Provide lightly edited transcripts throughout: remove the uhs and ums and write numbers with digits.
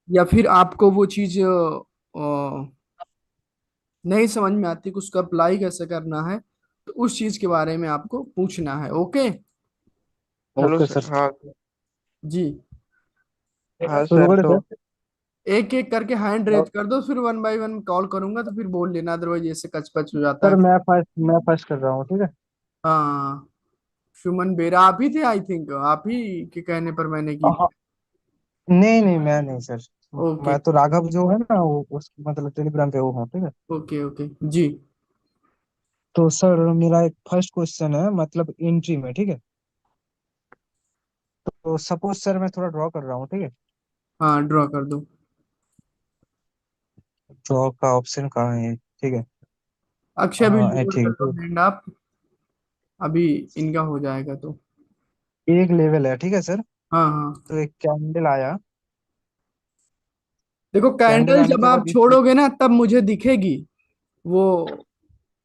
या फिर आपको वो चीज नहीं समझ में आती कि उसको अप्लाई कैसे करना है, तो उस चीज के बारे में आपको पूछना है। ओके। चलो ओके सर, सर। हाँ। जी। हाँ शुरू सर, करें तो सर। एक एक करके हैंड रेज कर दो, फिर वन बाय वन कॉल करूंगा तो फिर बोल लेना, अदरवाइज ऐसे कच कच हो जाता सर है। मैं फर्स्ट कर रहा हूँ, ठीक है। हाँ। सुमन बेरा आप ही थे, आई थिंक आप ही के कहने पर मैंने की हाँ। थी। नहीं नहीं, मैं नहीं सर। ओके मैं तो राघव जो है ना, वो उस मतलब टेलीग्राम पे वो हूँ, ठीक है। ओके ओके जी। तो सर मेरा एक फर्स्ट क्वेश्चन है, मतलब एंट्री में, ठीक है। तो सपोज सर मैं थोड़ा ड्रॉ कर रहा हूँ, ठीक है। हाँ ड्रॉ कर दो। ड्रॉ का ऑप्शन कहाँ है, ठीक है। अक्षय भी हाँ लोड ठीक कर है। लो तो हैंड आप, अभी इनका हो जाएगा तो। एक लेवल है, ठीक है सर। हाँ हाँ। तो एक कैंडल आया। देखो कैंडल कैंडल आने जब के आप बाद इस, छोड़ोगे ना तब मुझे दिखेगी वो।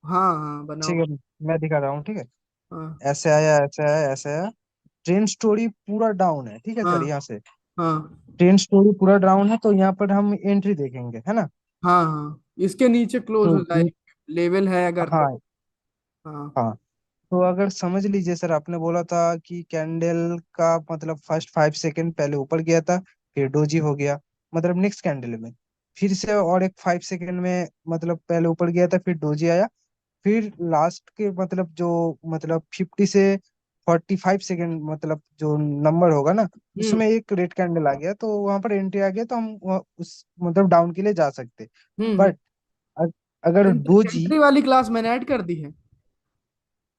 हाँ हाँ बनाओ। ठीक है, मैं दिखा रहा हूँ, ठीक है। हाँ ऐसे आया, ऐसे आया, ऐसे आया। ट्रेन स्टोरी पूरा डाउन है, ठीक है हाँ सर, यहाँ से। हाँ ट्रेन स्टोरी पूरा डाउन है, तो यहाँ पर हम एंट्री देखेंगे, है ना। हाँ हाँ, इसके नीचे क्लोज तो हो जाएगी, लेवल है अगर तो। हाँ हाँ। हाँ। तो अगर समझ लीजिए सर, आपने बोला था कि कैंडल का मतलब फर्स्ट 5 सेकंड पहले ऊपर गया था, फिर डोजी हो गया, मतलब नेक्स्ट कैंडल में फिर से और एक 5 सेकंड में मतलब पहले ऊपर गया था, फिर डोजी आया। फिर लास्ट के मतलब जो मतलब 50 से 45 सेकंड मतलब जो नंबर होगा ना, हम्म उसमें एक रेड कैंडल आ गया, तो वहां पर एंट्री आ गया, तो हम उस मतलब डाउन के लिए जा सकते। हम्म। बट अगर डोजी, एंट्री वाली क्लास मैंने ऐड कर दी है।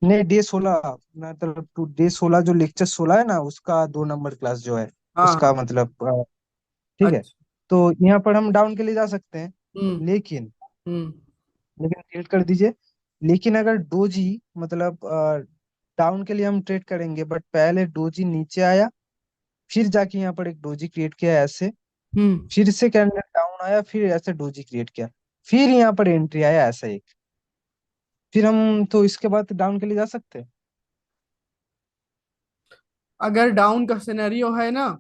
नहीं डे 16, मतलब टू डे 16 जो लेक्चर 16 है ना, उसका 2 नंबर क्लास जो है, हाँ उसका हाँ। मतलब ठीक है। अच्छा। तो यहाँ पर हम डाउन के लिए जा सकते हैं। हम्म लेकिन हम्म लेकिन क्लिक कर दीजिए। लेकिन अगर डोजी मतलब डाउन के लिए हम ट्रेड करेंगे, बट पहले डोजी नीचे आया, फिर जाके यहाँ पर एक डोजी क्रिएट किया ऐसे, हम्म। फिर से कैंडल डाउन आया, फिर ऐसे डोजी क्रिएट किया, फिर यहाँ पर एंट्री आया ऐसा एक, फिर हम तो इसके बाद डाउन के लिए जा सकते हैं। अगर डाउन का सिनेरियो है ना,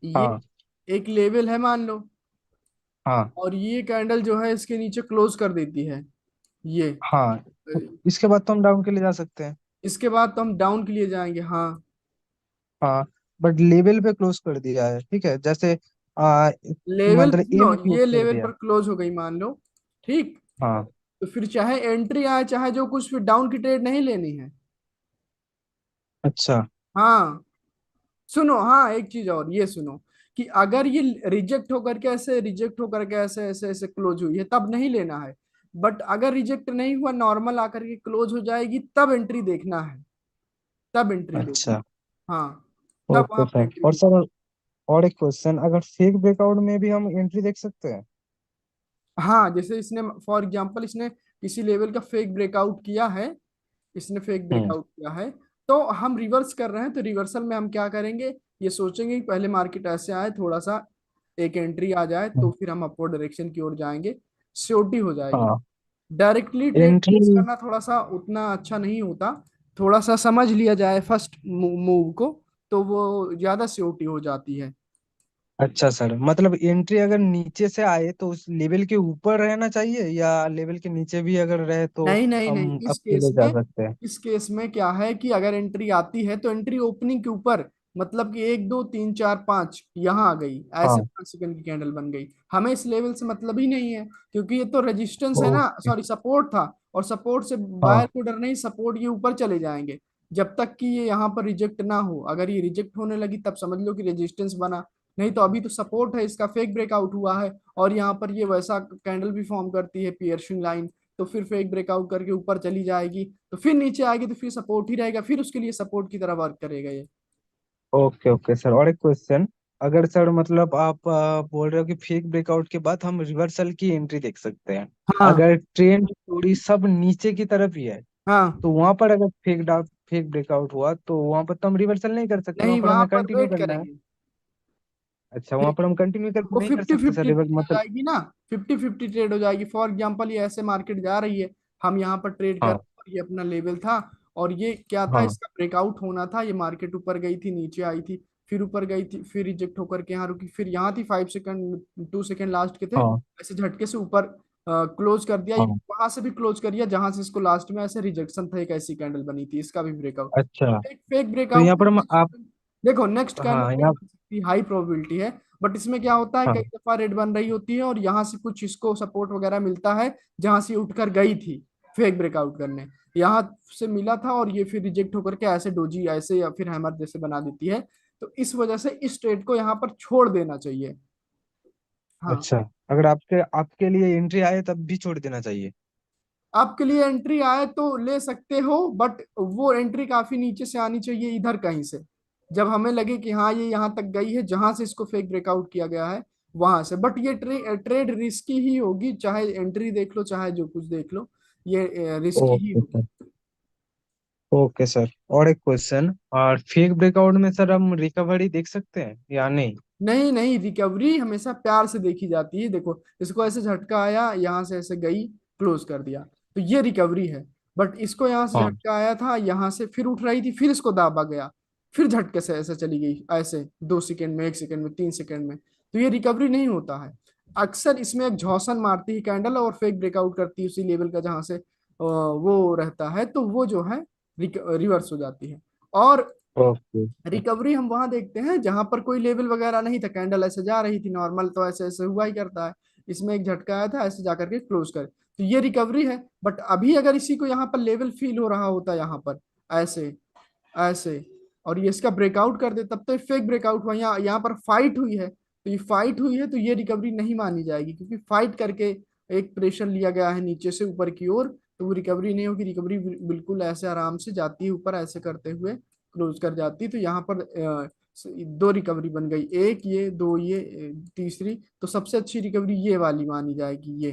ये हाँ एक लेवल है मान लो, हाँ और ये कैंडल जो है इसके नीचे क्लोज कर देती है ये। हाँ। तो इसके बाद तो हम डाउन के लिए जा सकते हैं। इसके बाद तो हम डाउन के लिए जाएंगे हाँ। हाँ। बट लेवल पे क्लोज कर दिया है, ठीक है, जैसे लेवल मतलब नो, एम क्लोज ये कर लेवल दिया। पर क्लोज हो गई मान लो। ठीक। हाँ तो फिर चाहे एंट्री आए चाहे जो कुछ, फिर डाउन की ट्रेड नहीं लेनी है। अच्छा। हाँ। सुनो, हाँ एक चीज और ये सुनो, कि अगर ये रिजेक्ट होकर के ऐसे, रिजेक्ट होकर के ऐसे ऐसे ऐसे क्लोज हुई है तब नहीं लेना है। बट अगर रिजेक्ट नहीं हुआ, नॉर्मल आकर के क्लोज हो जाएगी, तब एंट्री देखना है। तब एंट्री लो। अच्छा। हाँ। तब ओके वहां पर सर। एंट्री और लो। सर, और एक क्वेश्चन, अगर फेक ब्रेकआउट में भी हम एंट्री देख सकते हैं। हाँ जैसे इसने फॉर एग्जांपल इसने किसी लेवल का फेक ब्रेकआउट किया है, इसने फेक हम्म। ब्रेकआउट किया है, तो हम रिवर्स कर रहे हैं, तो रिवर्सल में हम क्या करेंगे, ये सोचेंगे कि पहले मार्केट ऐसे आए, थोड़ा सा एक एंट्री आ जाए तो हम्म। फिर हम अपवर्ड डायरेक्शन की ओर जाएंगे, श्योरिटी हो जाएगी। हाँ। Directly trade entry. करना थोड़ा सा उतना अच्छा नहीं होता, थोड़ा सा समझ लिया जाए फर्स्ट मूव को, तो वो ज्यादा श्योरिटी हो जाती है। अच्छा सर, मतलब एंट्री अगर नीचे से आए तो उस लेवल के ऊपर रहना चाहिए, या लेवल के नीचे भी अगर रहे तो नहीं नहीं नहीं, हम अकेले जा सकते हैं। इस केस में क्या है कि अगर एंट्री आती है तो एंट्री ओपनिंग के ऊपर, मतलब कि एक दो तीन चार पांच यहाँ आ गई, ऐसे हाँ। 5 सेकंड की कैंडल बन गई, हमें इस लेवल से मतलब ही नहीं है, क्योंकि ये तो रेजिस्टेंस है ना, ओके। सॉरी सपोर्ट था, और सपोर्ट से बायर हाँ को डर नहीं, सपोर्ट ये ऊपर चले जाएंगे, जब तक कि ये यहाँ पर रिजेक्ट ना हो। अगर ये रिजेक्ट होने लगी तब समझ लो कि रेजिस्टेंस बना, नहीं तो अभी तो सपोर्ट है, इसका फेक ब्रेकआउट हुआ है, और यहाँ पर ये वैसा कैंडल भी फॉर्म करती है, पियर्सिंग लाइन, तो फिर फेक ब्रेकआउट करके ऊपर चली जाएगी, तो फिर नीचे आएगी, तो फिर सपोर्ट ही रहेगा, फिर उसके लिए सपोर्ट की तरह वर्क करेगा ये। ओके ओके सर, और एक क्वेश्चन, अगर सर मतलब आप बोल रहे हो कि फेक ब्रेकआउट के बाद हम रिवर्सल की एंट्री देख सकते हैं, हाँ अगर ट्रेंड थोड़ी सब नीचे की तरफ ही है, हाँ। तो वहां पर अगर फेक ब्रेकआउट हुआ, तो वहां पर तो हम रिवर्सल नहीं कर सकते, वहां नहीं पर वहां हमें पर कंटिन्यू वेट करना है। करेंगे। अच्छा, वहां नहीं, पर हम कंटिन्यू करके वो नहीं कर फिफ्टी सकते सर फिफ्टी रिवर्स ट्रेड हो मतलब। जाएगी ना, 50-50 ट्रेड हो जाएगी। फॉर एग्जाम्पल ये ऐसे मार्केट जा रही है, हम यहाँ पर ट्रेड कर, हाँ ये अपना लेवल था, और ये क्या था, हाँ इसका ब्रेकआउट होना था, ये मार्केट ऊपर गई थी नीचे आई थी, फिर ऊपर गई थी, फिर रिजेक्ट होकर के यहाँ रुकी, फिर यहाँ थी 5 सेकंड, 2 सेकंड लास्ट के थे, हाँ ऐसे झटके से ऊपर क्लोज कर दिया। हाँ। वहां से भी क्लोज कर दिया जहां से इसको लास्ट में ऐसे रिजेक्शन था, एक ऐसी कैंडल बनी थी, इसका भी ब्रेकआउट। अच्छा, एक फेक तो यहाँ ब्रेकआउट पर आप, देखो नेक्स्ट कैंडल हाँ रेड यहाँ, बन सकती है, हाई प्रोबेबिलिटी है। बट इसमें क्या होता है, कई हाँ दफा रेड बन रही होती है और यहाँ से कुछ इसको सपोर्ट वगैरह मिलता है जहां से ये उठकर गई थी फेक ब्रेकआउट करने, यहाँ से मिला था और ये फिर रिजेक्ट होकर के ऐसे डोजी ऐसे या फिर हैमर जैसे बना देती है। तो इस वजह से इस ट्रेड को यहाँ पर छोड़ देना चाहिए। हाँ, अच्छा, अगर आपके आपके लिए एंट्री आए तब भी छोड़ देना चाहिए। आपके लिए एंट्री आए तो ले सकते हो, बट वो एंट्री काफी नीचे से आनी चाहिए, इधर कहीं से, जब हमें लगे कि हाँ ये यहाँ तक गई है जहां से इसको फेक ब्रेकआउट किया गया है वहां से। बट ये ट्रेड रिस्की ही होगी, चाहे एंट्री देख लो चाहे जो कुछ देख लो, ये रिस्की ही ओके होगी। सर। ओके सर, और एक क्वेश्चन, और फेक ब्रेकआउट में सर हम रिकवरी देख सकते हैं या नहीं? नहीं नहीं, रिकवरी हमेशा प्यार से देखी जाती है। देखो इसको ऐसे झटका आया, यहाँ से ऐसे गई, क्लोज कर दिया, तो ये रिकवरी है। बट इसको यहाँ से हाँ झटका आया था, यहाँ से फिर उठ रही थी, फिर इसको दाबा गया, फिर झटके से ऐसे चली गई, ऐसे 2 सेकंड में, 1 सेकंड में, 3 सेकंड में, तो ये रिकवरी नहीं होता है। अक्सर इसमें एक झौसन मारती है कैंडल और फेक ब्रेकआउट करती है उसी लेवल का जहां से वो रहता है, तो वो जो है रिवर्स हो जाती है। और ओके। रिकवरी हम वहां देखते हैं जहां पर कोई लेवल वगैरह नहीं था, कैंडल ऐसे जा रही थी नॉर्मल, तो ऐसे ऐसे हुआ ही करता है। इसमें एक झटका आया था, ऐसे जाकर के क्लोज कर, तो ये रिकवरी है। बट अभी अगर इसी को यहाँ पर लेवल फील हो रहा होता यहाँ पर ऐसे ऐसे, और ये इसका ब्रेकआउट कर दे, तब तो फेक ब्रेकआउट हुआ। यहाँ पर फाइट हुई है, तो ये फाइट हुई है तो ये रिकवरी नहीं मानी जाएगी, क्योंकि फाइट करके एक प्रेशर लिया गया है नीचे से ऊपर की ओर, तो वो रिकवरी नहीं होगी। रिकवरी बिल्कुल ऐसे आराम से जाती है ऊपर, ऐसे करते हुए क्लोज कर जाती है। तो यहाँ पर दो रिकवरी बन गई, एक ये, दो ये, तीसरी, तो सबसे अच्छी रिकवरी ये वाली मानी जाएगी, ये।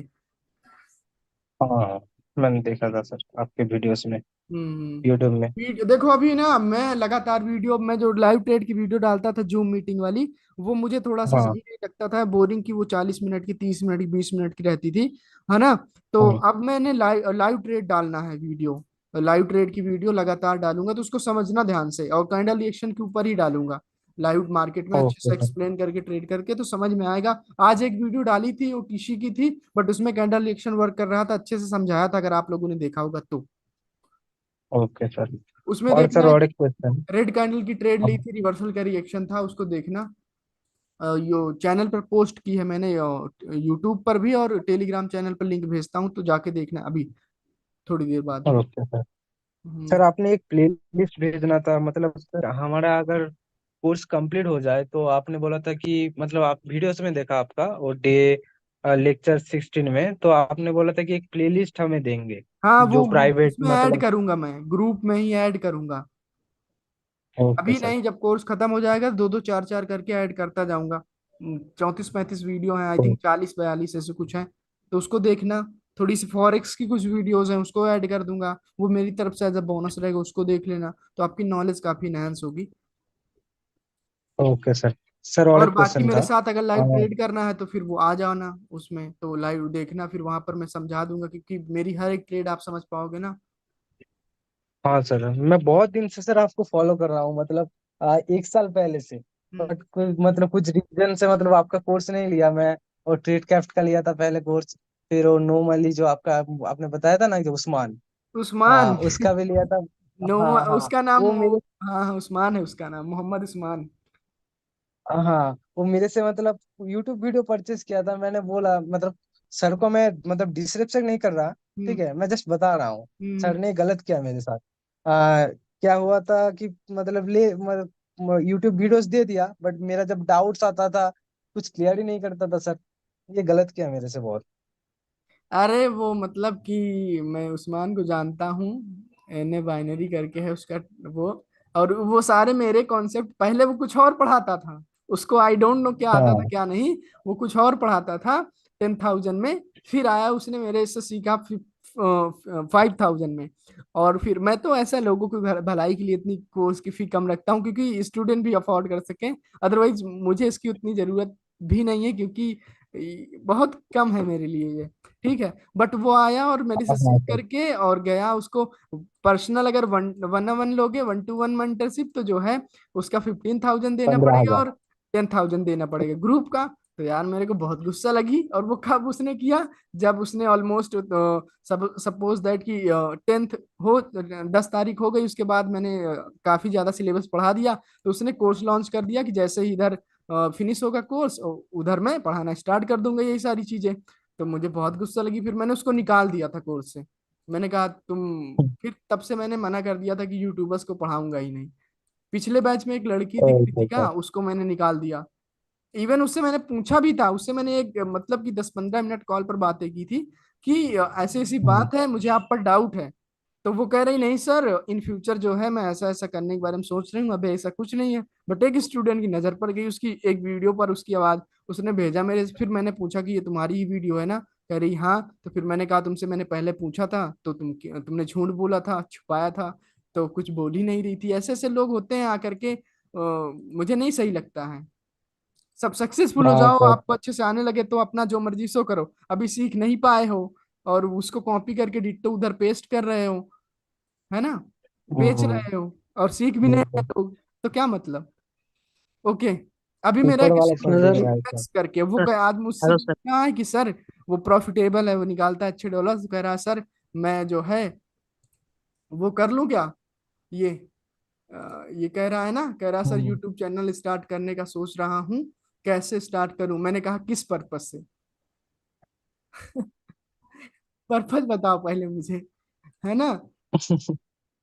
हाँ, मैंने देखा था सर आपके वीडियोस में, हम्म। यूट्यूब में। देखो अभी ना मैं लगातार वीडियो में जो लाइव ट्रेड की वीडियो डालता था जूम मीटिंग वाली, वो मुझे थोड़ा सा हाँ सही नहीं लगता था, बोरिंग की, वो 40 मिनट की, 30 मिनट की, 20 मिनट की रहती थी, है ना। तो हाँ। अब मैंने लाइव लाइव ट्रेड डालना है वीडियो, लाइव ट्रेड की वीडियो लगातार डालूंगा, तो उसको समझना ध्यान से, और कैंडल रिएक्शन के ऊपर ही डालूंगा, लाइव मार्केट में अच्छे ओके से सर। एक्सप्लेन करके ट्रेड करके तो समझ में आएगा। आज एक वीडियो डाली थी ओटीसी की थी, बट उसमें कैंडल रिएक्शन वर्क कर रहा था, अच्छे से समझाया था, अगर आप लोगों ने देखा होगा तो। ओके सर, उसमें और देखना सर है, और एक क्वेश्चन। रेड कैंडल की ट्रेड ली थी, रिवर्सल का रिएक्शन था, उसको देखना। यो चैनल पर पोस्ट की है मैंने, यूट्यूब पर भी और टेलीग्राम चैनल पर लिंक भेजता हूँ, तो जाके देखना अभी थोड़ी देर बाद। Okay sir. हम्म। सर आपने एक प्लेलिस्ट भेजना था, मतलब सर हमारा अगर कोर्स कंप्लीट हो जाए, तो आपने बोला था कि मतलब आप वीडियोस में देखा आपका वो डे लेक्चर 16 में, तो आपने बोला था कि एक प्लेलिस्ट हमें देंगे हाँ, जो वो प्राइवेट उसमें ऐड मतलब। करूंगा, मैं ग्रुप में ही ऐड करूंगा। ओके अभी सर। नहीं, जब कोर्स खत्म हो जाएगा दो दो चार चार करके ऐड करता जाऊंगा। 34-35 वीडियो हैं, आई ओ- थिंक 40-42 ऐसे कुछ है, तो उसको देखना। थोड़ी सी फॉरेक्स की कुछ वीडियोस हैं, उसको ऐड कर दूंगा, वो मेरी तरफ से एज अ बोनस रहेगा, उसको देख लेना, तो आपकी नॉलेज काफी इनहेंस होगी। Okay sir. सर और और एक बाकी क्वेश्चन मेरे था। साथ अगर आ, लाइव ट्रेड करना है तो फिर वो आ जाना उसमें, तो लाइव देखना, फिर वहां पर मैं समझा दूंगा, क्योंकि मेरी हर एक ट्रेड आप समझ पाओगे ना। हाँ सर, मैं बहुत दिन से सर आपको फॉलो कर रहा हूँ, मतलब 1 साल पहले से। हम्म। बट कोई मतलब कुछ रीजन से मतलब आपका कोर्स नहीं लिया मैं, और ट्रेड क्राफ्ट का लिया था पहले कोर्स, फिर वो नॉर्मली जो आपका आपने बताया था ना कि उस्मान, उस्मान। उसका भी लिया था। नो, हाँ हाँ। उसका नाम वो मेरे, हाँ हाँ, उस्मान है उसका नाम, मोहम्मद उस्मान। हाँ वो मेरे से मतलब यूट्यूब वीडियो परचेस किया था, मैंने बोला मतलब सर को मैं मतलब डिसरिस्पेक्ट नहीं कर रहा, ठीक हम्म। है, मैं जस्ट बता रहा हूँ। हम्म। सर ने गलत किया मेरे साथ। क्या हुआ था कि मतलब यूट्यूब वीडियोस दे दिया, बट मेरा जब डाउट्स आता था कुछ क्लियर ही नहीं करता था सर। ये गलत किया मेरे से बहुत। अरे वो मतलब कि मैं उस्मान को जानता हूँ, एन ए बाइनरी करके है उसका, वो, और वो सारे मेरे कॉन्सेप्ट, पहले वो कुछ और पढ़ाता था, उसको आई डोंट नो क्या आता था हाँ क्या नहीं, वो कुछ और पढ़ाता था 10,000 में, फिर आया उसने मेरे से सीखा 5,000 में। और फिर मैं तो ऐसा लोगों की भलाई के लिए इतनी कोर्स की फी कम रखता हूँ, क्योंकि स्टूडेंट भी अफोर्ड कर सकें, अदरवाइज मुझे इसकी उतनी जरूरत भी नहीं है, क्योंकि बहुत कम है मेरे लिए ये। ठीक है, बट वो आया और मेरे से हाँ सीख सर। करके और गया उसको। पर्सनल अगर वन वन वन लोगे, 1-to-1 मेंटरशिप, तो जो है उसका 15,000 देना 15,000। पड़ेगा और 10,000 देना पड़ेगा ग्रुप का। तो यार मेरे को बहुत गुस्सा लगी, और वो कब उसने किया, जब उसने ऑलमोस्ट सब सपोज दैट कि 10th हो, 10 तारीख हो गई, उसके बाद मैंने काफी ज्यादा सिलेबस पढ़ा दिया। तो उसने कोर्स लॉन्च कर दिया कि जैसे ही इधर फिनिश होगा कोर्स, उधर मैं पढ़ाना स्टार्ट कर दूंगा यही सारी चीजें। तो मुझे बहुत गुस्सा लगी, फिर मैंने उसको निकाल दिया था कोर्स से। मैंने कहा तुम, फिर तब से मैंने मना कर दिया था कि यूट्यूबर्स को पढ़ाऊंगा ही नहीं। पिछले बैच में एक लड़की थी ओके कृतिका, सर। उसको मैंने निकाल दिया। इवन उससे मैंने पूछा भी था, उससे मैंने एक मतलब कि 10-15 मिनट कॉल पर बातें की थी कि ऐसी ऐसी हम्म। बात है, मुझे आप पर डाउट है। तो वो कह रही नहीं सर, इन फ्यूचर जो है मैं ऐसा ऐसा करने के बारे में सोच रही हूँ, अभी ऐसा कुछ नहीं है। बट एक स्टूडेंट की नजर पड़ गई उसकी एक वीडियो पर, उसकी आवाज उसने भेजा मेरे से। फिर मैंने पूछा कि ये तुम्हारी ही वीडियो है ना? कह रही हाँ। तो फिर मैंने कहा तुमसे मैंने पहले पूछा था तो तुमने झूठ बोला था, छुपाया था, तो कुछ बोल ही नहीं रही थी। ऐसे ऐसे लोग होते हैं आकर के, मुझे नहीं सही लगता है। सब सक्सेसफुल हो हाँ जाओ, सर। आपको अच्छे से आने लगे तो अपना जो मर्जी सो करो। अभी सीख नहीं पाए हो और उसको कॉपी करके डिट्टो उधर पेस्ट कर रहे हो, है ना, बेच हम्म। रहे हो, और सीख भी नहीं रहे बिल्कुल। हो, तो क्या मतलब। ओके। अभी मेरा ऊपर एक वाला समझ स्टूडेंट नहीं सर, रहा है सर। करके वो आज मुझसे हेलो पूछ सर। रहा है कि सर वो प्रॉफिटेबल है, वो निकालता है अच्छे डॉलर, कह रहा है सर मैं जो है वो कर लूं क्या, ये ये कह रहा है ना, कह रहा सर हम्म। यूट्यूब चैनल स्टार्ट करने का सोच रहा हूँ, कैसे स्टार्ट करूं। मैंने कहा किस पर्पज से, पर्पज बताओ पहले मुझे, है ना।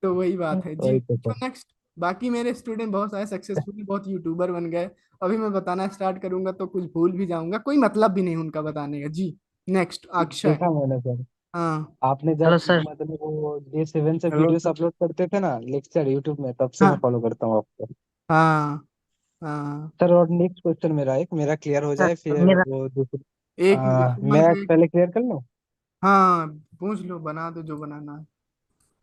तो वही बात है जी। वही तो सर। नेक्स्ट, बाकी मेरे स्टूडेंट बहुत सारे सक्सेसफुल, बहुत यूट्यूबर बन गए। अभी मैं बताना स्टार्ट करूंगा तो कुछ भूल भी जाऊंगा, कोई मतलब भी नहीं उनका बताने का जी। नेक्स्ट, अक्षय। देखा मैंने सर। हाँ। आपने हेलो जब सर। मतलब वो डे 7 से हेलो वीडियोस सर। अपलोड करते थे ना लेक्चर यूट्यूब में, तब से मैं हाँ फॉलो करता हूँ आपको। हाँ हाँ। सर और नेक्स्ट क्वेश्चन मेरा एक मेरा क्लियर हो सर जाए फिर मेरा वो दूसरी। एक सुमन मैं का एक, पहले क्लियर कर लूँ। हाँ पूछ लो, बना दो जो बनाना है।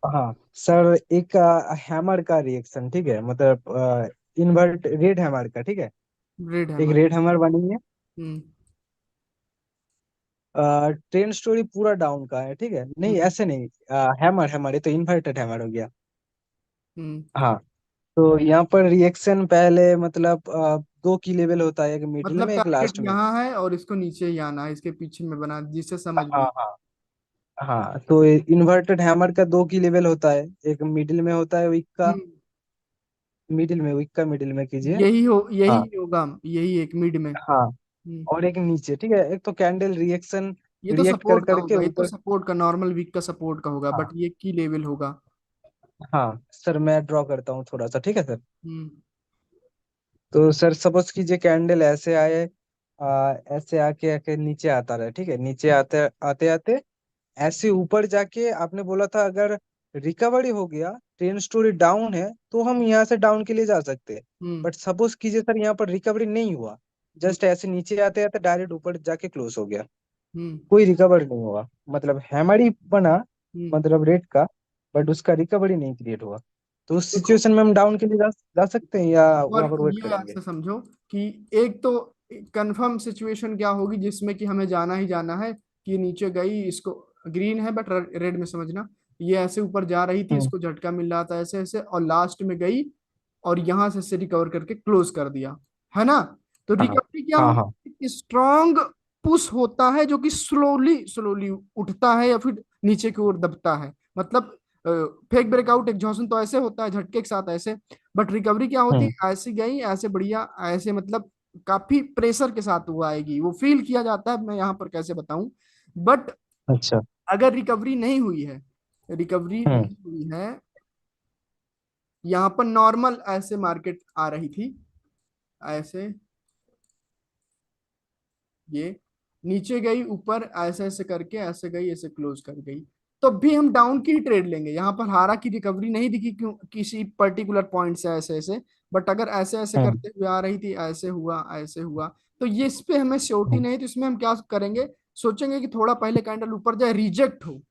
हाँ सर। एक हैमर का रिएक्शन, ठीक है, मतलब इन्वर्ट रेड हैमर का, ठीक है। रेड एक हैमर। रेड हैमर बनी है। हम्म ट्रेन स्टोरी पूरा डाउन का है, ठीक है, नहीं हम्म ऐसे नहीं। हैमर हैमर ये तो इन्वर्टेड हैमर हो गया। हम्म। हाँ। तो यहाँ पर रिएक्शन पहले मतलब 2 की लेवल होता है, एक मिडिल मतलब में एक टारगेट लास्ट में। यहाँ है और इसको नीचे ही आना है, इसके पीछे में बना, जिससे समझ हाँ लो। हाँ। हाँ तो इन्वर्टेड हैमर का 2 की लेवल होता है, एक मिडिल में होता है वीक का। हम्म। मिडिल में वीक का मिडिल में कीजिए। यही हाँ होगा, यही एक मिड में। हाँ। हम्म। और एक नीचे, ठीक है, एक तो कैंडल रिएक्शन ये तो रिएक्ट कर सपोर्ट का करके होगा, ये तो ऊपर। सपोर्ट का, नॉर्मल वीक का सपोर्ट का होगा, बट हाँ ये की लेवल होगा। हाँ सर, मैं ड्रॉ करता हूँ थोड़ा सा, ठीक है सर। हम्म तो सर सपोज कीजिए कैंडल ऐसे आए, ऐसे आके आके नीचे आता रहे, ठीक है, नीचे आते आते आते ऐसे ऊपर जाके आपने बोला था अगर रिकवरी हो गया, ट्रेन स्टोरी डाउन है, तो हम यहाँ से डाउन के लिए जा सकते हैं। हम्म बट सपोज कीजिए सर यहाँ पर रिकवरी नहीं हुआ, हम्म जस्ट ऐसे नीचे आते आते डायरेक्ट ऊपर जाके क्लोज हो गया, हम्म कोई रिकवर नहीं हुआ, मतलब हैमर ही बना, हम्म। मतलब रेट का, बट उसका रिकवरी नहीं क्रिएट हुआ। तो उस देखो, सिचुएशन में हम डाउन के लिए जा सकते हैं या वहां और पर वेट ये करेंगे। ऐसे समझो कि एक तो कंफर्म सिचुएशन क्या होगी जिसमें कि हमें जाना ही जाना है, कि ये नीचे गई, इसको ग्रीन है बट रेड में समझना, ये ऐसे ऊपर जा रही थी, हम्म। इसको झटका मिल रहा था ऐसे ऐसे, और लास्ट में गई और यहां से रिकवर करके क्लोज कर दिया, है ना। तो हाँ रिकवरी क्या हाँ हाँ। होगी, स्ट्रॉन्ग पुश होता है जो कि स्लोली स्लोली उठता है या फिर नीचे की ओर दबता है। मतलब फेक ब्रेकआउट एग्जॉशन तो ऐसे होता है झटके के साथ ऐसे, बट रिकवरी क्या होती हम्म। है, ऐसी गई ऐसे बढ़िया ऐसे, मतलब काफी प्रेशर के साथ वो आएगी, वो फील किया जाता है, मैं यहाँ पर कैसे बताऊं। बट अच्छा। अगर रिकवरी नहीं हुई है, रिकवरी हम्म। नहीं हुई है, यहाँ पर नॉर्मल ऐसे मार्केट आ रही थी, ऐसे, ये नीचे गई ऊपर ऐसे ऐसे करके, ऐसे गई ऐसे क्लोज कर गई, तो भी हम डाउन की ही ट्रेड लेंगे। यहाँ पर हारा की रिकवरी नहीं दिखी क्यों, किसी पर्टिकुलर पॉइंट से ऐसे ऐसे, बट अगर ऐसे ऐसे हम्म। करते हुए आ रही थी, ऐसे हुआ ऐसे हुआ, तो ये इस पे हमें श्योरिटी हम्म। नहीं, तो इसमें हम क्या करेंगे, सोचेंगे कि थोड़ा पहले कैंडल ऊपर जाए, रिजेक्ट हो,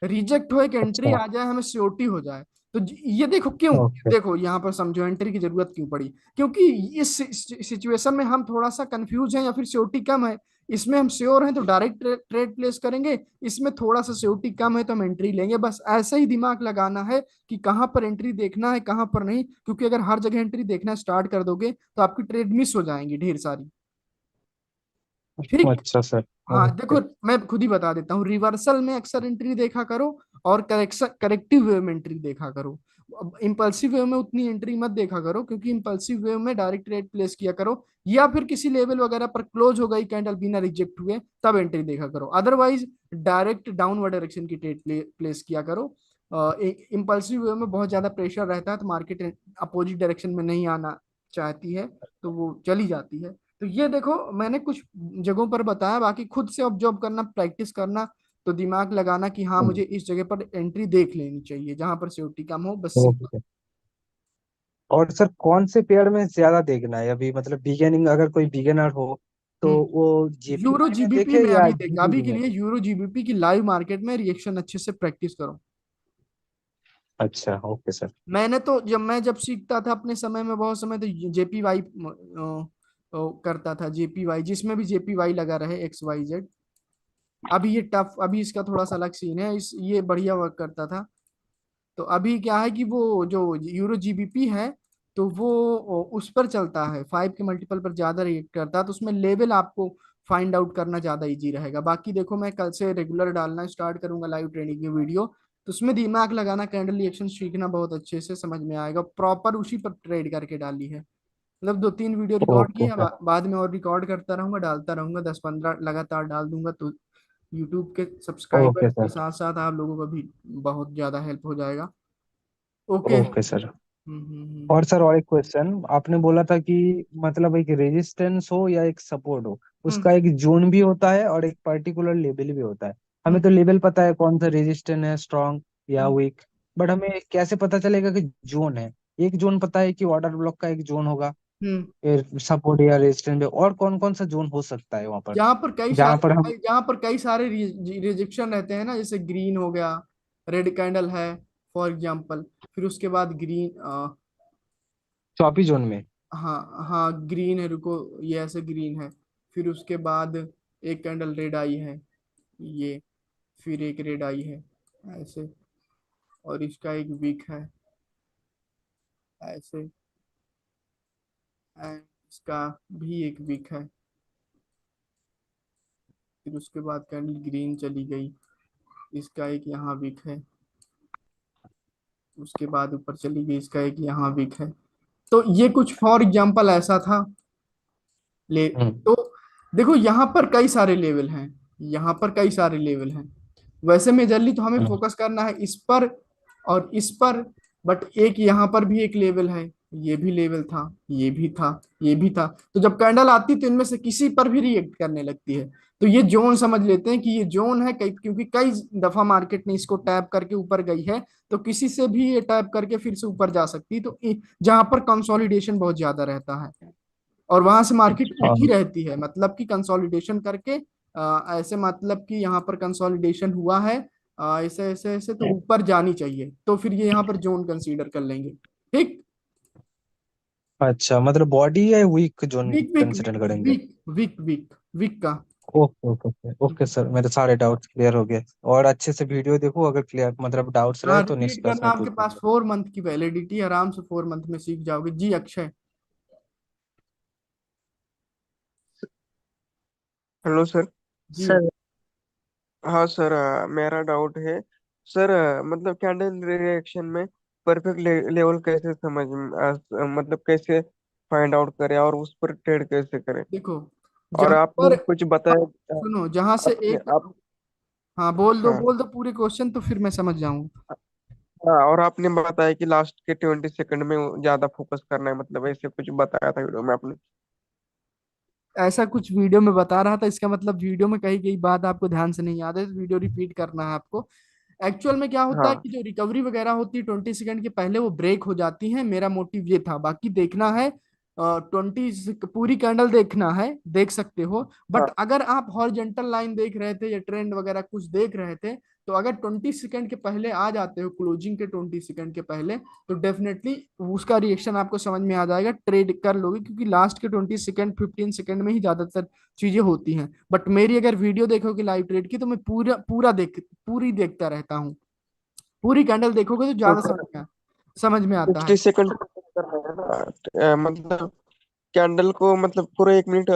रिजेक्ट हो, एक एंट्री अच्छा। आ जाए, हमें श्योरिटी हो जाए, तो ये देखो क्यों, ओके। देखो यहाँ पर समझो एंट्री की जरूरत क्यों पड़ी, क्योंकि इस सिचुएशन में हम थोड़ा सा कंफ्यूज हैं या फिर सियोरिटी कम है। इसमें हम श्योर हैं तो डायरेक्ट ट्रेड प्लेस करेंगे, इसमें थोड़ा सा सियोरिटी कम है तो हम एंट्री लेंगे। बस ऐसे ही दिमाग लगाना है कि कहाँ पर एंट्री देखना है कहाँ पर नहीं, क्योंकि अगर हर जगह एंट्री देखना स्टार्ट कर दोगे तो आपकी ट्रेड मिस हो जाएंगी ढेर सारी। ठीक। अच्छा सर। हाँ ओके। देखो, मैं खुद ही बता देता हूँ, रिवर्सल में अक्सर एंट्री देखा करो और करेक्टिव वे में एंट्री देखा करो। इंपल्सिव वे में उतनी एंट्री मत देखा करो, क्योंकि इंपल्सिव वे में डायरेक्ट रेट प्लेस किया करो, या फिर किसी लेवल वगैरह पर क्लोज हो गई कैंडल बिना रिजेक्ट हुए तब एंट्री देखा करो। अदरवाइज डायरेक्ट डाउनवर्ड डायरेक्शन की ट्रेड प्लेस किया करो। इंपल्सिव वे में बहुत ज्यादा प्रेशर रहता है तो मार्केट अपोजिट डायरेक्शन में नहीं आना चाहती है, तो वो चली जाती है। तो ये देखो मैंने कुछ जगहों पर बताया, बाकी खुद से ऑब्जर्व करना, प्रैक्टिस करना, तो दिमाग लगाना कि हाँ मुझे इस जगह पर एंट्री देख लेनी चाहिए जहां पर सिक्योरिटी कम हो, बस सिंपल। ओके। और सर कौन से पेयर में ज्यादा देखना है अभी, मतलब बिगेनिंग अगर कोई बिगेनर हो तो हम्म। वो यूरो जेपीवाई में जीबीपी देखे में या अभी देख, अभी जीबीपी के में? लिए यूरो जीबीपी की लाइव मार्केट में रिएक्शन अच्छे से प्रैक्टिस करो। अच्छा ओके सर। मैंने तो जब सीखता था अपने समय में, बहुत समय तो जेपीवाई करता था, जेपीवाई जिसमें भी जेपीवाई लगा रहे, XYZ। अभी ये टफ, अभी इसका थोड़ा सा अलग सीन है, इस ये बढ़िया वर्क करता था। तो अभी क्या है कि वो जो यूरो जीबीपी है, तो वो उस पर चलता है, 5 के मल्टीपल पर ज्यादा रिएक्ट करता है, तो उसमें लेवल आपको फाइंड आउट करना ज्यादा इजी रहेगा। बाकी देखो मैं कल से रेगुलर डालना स्टार्ट करूंगा लाइव ट्रेडिंग की वीडियो, तो उसमें दिमाग लगाना, कैंडल रिएक्शन सीखना बहुत अच्छे से समझ में आएगा, प्रॉपर उसी पर ट्रेड करके डाली है। मतलब 2-3 वीडियो रिकॉर्ड की ओके है, सर। बाद में और रिकॉर्ड करता रहूंगा, डालता रहूंगा, 10-15 लगातार डाल दूंगा, तो यूट्यूब के सब्सक्राइबर ओके के सर। साथ साथ आप लोगों का भी बहुत ज्यादा हेल्प हो जाएगा। ओके। Okay sir. हम्म। और सर और एक क्वेश्चन, आपने बोला था कि मतलब एक रेजिस्टेंस हो या एक सपोर्ट हो, हम्म। उसका एक जोन भी होता है और एक पर्टिकुलर लेवल भी होता है। हमें हम्म। तो लेवल पता है कौन सा रेजिस्टेंस है, स्ट्रांग या हम्म। वीक, बट हमें कैसे पता चलेगा कि जोन है? एक जोन पता है कि ऑर्डर ब्लॉक का एक जोन होगा हम्म। सपोर्ट या रेजिस्टेंस में, और कौन कौन सा जोन हो सकता है वहां पर जहाँ पर कई जहां पर सारे हम? जहाँ पर कई सारे रिजेक्शन रहते हैं ना, जैसे ग्रीन हो गया, रेड कैंडल है फॉर एग्जांपल, फिर उसके बाद ग्रीन, 24 जोन में। हाँ हाँ ग्रीन है, रुको, ये ऐसे ग्रीन है, फिर उसके बाद एक कैंडल रेड आई है, ये, फिर एक रेड आई है, ऐसे, और इसका एक वीक है, ऐसे, एंड इसका भी एक वीक है, फिर उसके बाद कैंडल ग्रीन चली गई, इसका एक यहाँ वीक है, उसके बाद ऊपर चली गई, इसका एक यहाँ वीक है। तो ये कुछ फॉर एग्जांपल ऐसा था। ले हम्म। तो देखो यहाँ पर कई सारे लेवल हैं, यहाँ पर कई सारे लेवल हैं। वैसे मेजरली तो हमें हम्म। फोकस करना है इस पर और इस पर, बट एक यहाँ पर भी एक लेवल है, ये भी लेवल था, ये भी था, ये भी था। तो जब कैंडल आती है तो इनमें से किसी पर भी रिएक्ट करने लगती है, तो ये जोन समझ लेते हैं कि ये जोन है, क्योंकि कई दफा मार्केट ने इसको टैप करके ऊपर गई है, तो किसी से भी ये टैप करके फिर से ऊपर जा सकती है। तो जहां पर कंसोलिडेशन बहुत ज्यादा रहता है और वहां से मार्केट उठी हाँ। रहती है, मतलब कि कंसोलिडेशन करके, ऐसे मतलब कि यहाँ पर कंसोलिडेशन हुआ है, ऐसे ऐसे ऐसे, तो ऊपर जानी चाहिए, तो फिर ये यहाँ पर जोन कंसीडर कर लेंगे। ठीक। अच्छा, मतलब बॉडी या weak zone weak weak consider करेंगे? वीक वीक वीक वीक का। Okay okay okay okay sir, मेरे सारे डाउट्स क्लियर हो गए। और अच्छे से वीडियो देखो, अगर क्लियर मतलब डाउट्स हाँ रहे तो रिपीट नेक्स्ट क्लास करना, में आपके पास पूछूंगा। 4 मंथ की वैलिडिटी, आराम से 4 मंथ में सीख जाओगे जी अक्षय। Hello sir. जी। सर। हाँ सर, मेरा डाउट है सर, मतलब कैंडल रिएक्शन में परफेक्ट लेवल कैसे मतलब कैसे फाइंड आउट करें और उस पर ट्रेड कैसे करें? देखो और जहां पर, आपने कुछ बताया सुनो जहां से आपने एक, आप हाँ हाँ बोल दो पूरे क्वेश्चन तो फिर मैं समझ जाऊंगा। हाँ, और आपने बताया कि लास्ट के 20 सेकंड में ज्यादा फोकस करना है, मतलब ऐसे कुछ बताया था वीडियो में आपने। ऐसा कुछ वीडियो में बता रहा था, इसका मतलब वीडियो में कही गई बात आपको ध्यान से नहीं याद है, तो वीडियो रिपीट करना है आपको। एक्चुअल में क्या होता है हाँ कि जो रिकवरी वगैरह होती है 20 सेकंड के पहले वो ब्रेक हो जाती है, मेरा मोटिव ये था, बाकी देखना है 20 पूरी कैंडल देखना है देख सकते हो। बट हाँ अगर आप हॉरिजॉन्टल लाइन देख रहे थे या ट्रेंड वगैरह कुछ देख रहे थे, तो अगर 20 सेकंड के पहले आ जाते हो, क्लोजिंग के 20 सेकंड के पहले, तो डेफिनेटली उसका रिएक्शन आपको समझ में आ जाएगा, ट्रेड कर लोगे, क्योंकि लास्ट के 20 सेकंड 15 सेकंड में ही ज्यादातर चीजें होती हैं। बट मेरी अगर वीडियो देखोगे लाइव ट्रेड की, तो मैं पूरी देखता रहता हूँ। पूरी कैंडल देखोगे तो तो ज्यादा सर समझ में आता है। 50 सेकंड करना है ना, मतलब कैंडल को मतलब पूरा 1 मिनट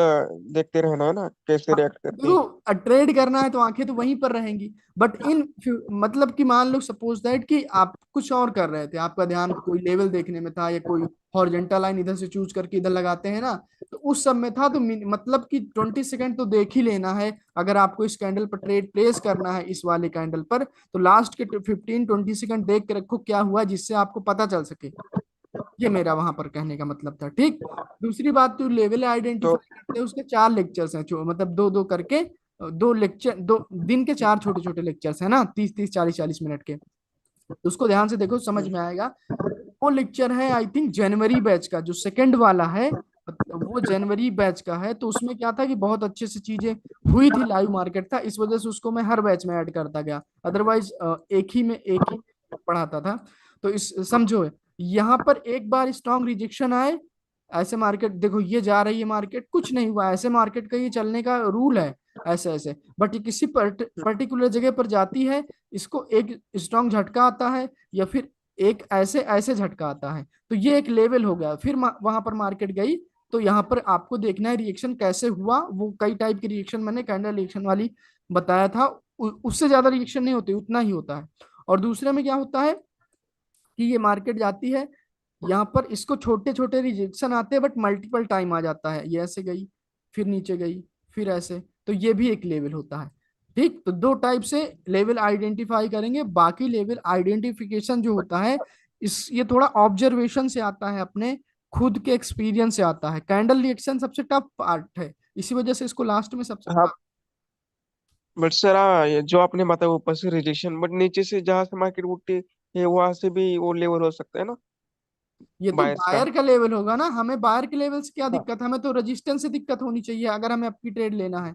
देखते रहना है ना, कैसे हाँ, रिएक्ट करती है। देखो ट्रेड करना है तो आंखें तो वहीं पर रहेंगी। बट मतलब कि मान लो सपोज दैट कि आप कुछ और कर रहे थे, आपका ध्यान कोई लेवल देखने में था, या कोई हॉरिजॉन्टल लाइन इधर से चूज करके इधर लगाते हैं ना, तो उस सब में था, तो मतलब कि 20 सेकंड तो देख ही लेना है। अगर आपको इस कैंडल पर ट्रेड प्लेस करना है, इस वाले कैंडल पर, तो लास्ट के 15-20 सेकंड देख के रखो क्या हुआ, जिससे आपको पता चल सके। ये मेरा वहां पर कहने का मतलब था, ठीक। दूसरी बात, तो लेवल तो आइडेंटिफाई करते हैं, उसके 4 लेक्चर्स हैं, मतलब दो दो करके, दो लेक्चर, दो दिन के 4 छोटे छोटे लेक्चर्स हैं ना, 30-30 40-40 मिनट के। तो उसको ध्यान से देखो, समझ में आएगा। वो लेक्चर है आई थिंक जनवरी बैच का, जो सेकंड वाला है, वो जनवरी बैच का है। तो उसमें क्या था कि बहुत अच्छे से चीजें हुई थी, लाइव मार्केट था, इस वजह से उसको मैं हर बैच में ऐड करता गया। अदरवाइज एक ही पढ़ाता था। तो इस समझो, यहाँ पर एक बार स्ट्रॉन्ग रिजेक्शन आए, ऐसे मार्केट देखो, ये जा रही है मार्केट, कुछ नहीं हुआ, ऐसे मार्केट का ये चलने का रूल है, ऐसे ऐसे। बट ये किसी पर्टिकुलर जगह पर जाती है, इसको एक स्ट्रॉन्ग झटका आता है, या फिर एक ऐसे ऐसे झटका आता है, तो ये एक लेवल हो गया। फिर वहां पर मार्केट गई, तो यहाँ पर आपको देखना है रिएक्शन कैसे हुआ। वो कई टाइप की रिएक्शन मैंने कैंडल रिएक्शन वाली बताया था, उससे ज्यादा रिएक्शन नहीं होती, उतना ही होता है। और दूसरे में क्या होता है कि ये मार्केट जाती है, यहाँ पर इसको छोटे छोटे रिजेक्शन आते हैं, बट मल्टीपल टाइम आ जाता है, ये ऐसे गई, फिर नीचे गई, फिर ऐसे, तो ये भी एक लेवल होता है। ठीक, तो दो टाइप से लेवल आइडेंटिफाई करेंगे। बाकी लेवल आइडेंटिफिकेशन जो होता है, इस ये थोड़ा ऑब्जर्वेशन से आता है, अपने खुद के एक्सपीरियंस से आता है। कैंडल रिएक्शन सबसे टफ पार्ट है, इसी वजह से इसको लास्ट में सबसे हाँ, बट सर ये जो आपने बताया ऊपर से रिजेक्शन, बट नीचे से जहाँ से मार्केट उठती है वहां से भी वो लेवल हो सकता है ना, ये तो बायर्स का। बायर का लेवल होगा ना, हमें बायर के लेवल से क्या हाँ दिक्कत है, हमें तो रेजिस्टेंस से दिक्कत होनी चाहिए अगर हमें अपनी ट्रेड लेना है।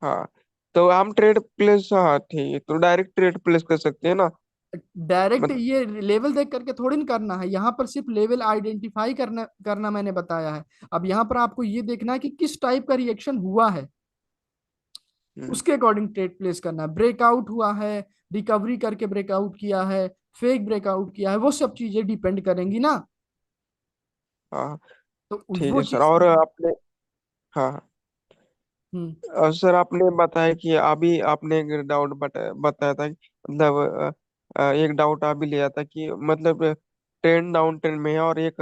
हाँ, तो हम ट्रेड प्लेस, हाँ ठीक है, तो डायरेक्ट ट्रेड प्लेस कर सकते हैं ना। डायरेक्ट मत, ये लेवल देख करके थोड़ी ना करना है, यहाँ पर सिर्फ लेवल आइडेंटिफाई करना करना मैंने बताया है। अब यहाँ पर आपको ये देखना है कि किस टाइप का रिएक्शन हुआ है, हम्म, उसके अकॉर्डिंग ट्रेड प्लेस करना है। ब्रेकआउट हुआ है, रिकवरी करके ब्रेकआउट किया है, फेक ब्रेकआउट किया है, वो सब चीजें डिपेंड करेंगी ना। हाँ तो ठीक वो है सर। चीज। और आपने, हाँ, हम्म। और सर आपने बताया कि अभी आपने एक डाउट बताया था कि मतलब एक डाउट आप भी लिया था कि मतलब ट्रेंड डाउन ट्रेंड में है और एक